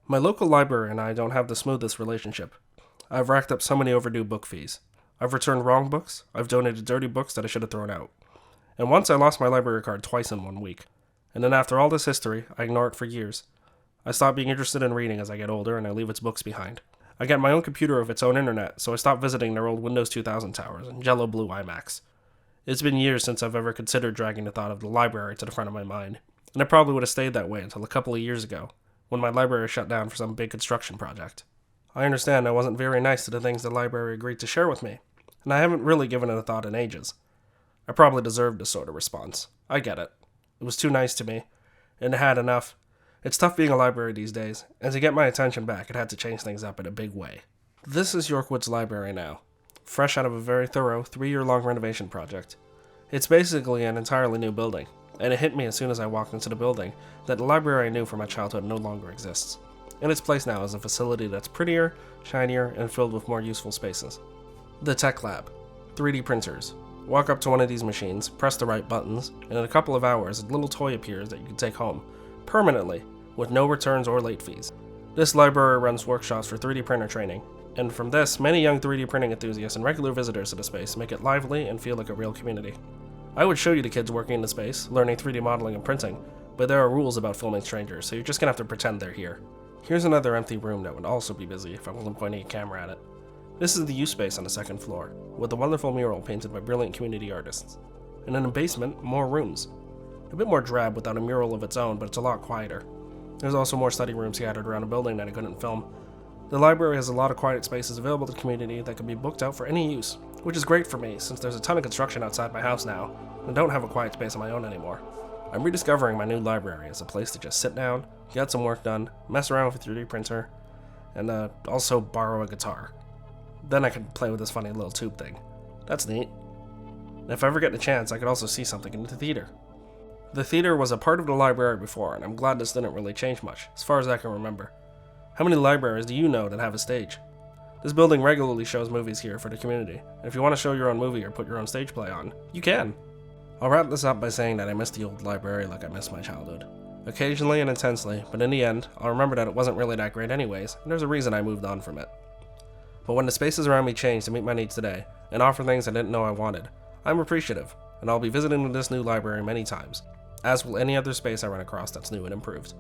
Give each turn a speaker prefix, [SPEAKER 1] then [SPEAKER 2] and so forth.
[SPEAKER 1] My local library and I don't have the smoothest relationship. I've racked up so many overdue book fees. I've returned wrong books, I've donated dirty books that I should have thrown out. And once I lost my library card twice in 1 week. And then after all this history, I ignore it for years. I stop being interested in reading as I get older and I leave its books behind. I get my own computer with its own internet, so I stop visiting their old Windows 2000 towers and jello blue iMacs. It's been years since I've ever considered dragging the thought of the library to the front of my mind, and it probably would have stayed that way until a couple of years ago, when my library shut down for some big construction project. I understand I wasn't very nice to the things the library agreed to share with me, and I haven't really given it a thought in ages. I probably deserved this sort of response. I get it. It was too nice to me, and it had enough. It's tough being a library these days, and to get my attention back, it had to change things up in a big way. This is Yorkwood's library now, fresh out of a very thorough 3-year-long renovation project. It's basically an entirely new building, and it hit me as soon as I walked into the building that the library I knew from my childhood no longer exists. In its place now is a facility that's prettier, shinier, and filled with more useful spaces. The Tech Lab. 3D printers. Walk up to one of these machines, press the right buttons, and in a couple of hours a little toy appears that you can take home, permanently, with no returns or late fees. This library runs workshops for 3D printer training, and from this, many young 3D printing enthusiasts and regular visitors to the space make it lively and feel like a real community. I would show you the kids working in the space, learning 3D modeling and printing, but there are rules about filming strangers, so you're just gonna have to pretend they're here. Here's another empty room that would also be busy if I wasn't pointing a camera at it. This is the use space on the second floor, with a wonderful mural painted by brilliant community artists. And in the basement, more rooms. A bit more drab without a mural of its own, but it's a lot quieter. There's also more study rooms scattered around a building that I couldn't film. The library has a lot of quiet spaces available to the community that can be booked out for any use, which is great for me since there's a ton of construction outside my house now, and I don't have a quiet space of my own anymore. I'm rediscovering my new library as a place to just sit down, get some work done, mess around with a 3D printer, and also borrow a guitar. Then I can play with this funny little tube thing. That's neat. And if I ever get the chance, I could also see something in the theater. The theater was a part of the library before, and I'm glad this didn't really change much, as far as I can remember. How many libraries do you know that have a stage? This building regularly shows movies here for the community, and if you want to show your own movie or put your own stage play on, you can. I'll wrap this up by saying that I miss the old library like I miss my childhood. Occasionally and intensely, but in the end, I'll remember that it wasn't really that great anyways, and there's a reason I moved on from it. But when the spaces around me change to meet my needs today, and offer things I didn't know I wanted, I'm appreciative, and I'll be visiting this new library many times, as will any other space I run across that's new and improved.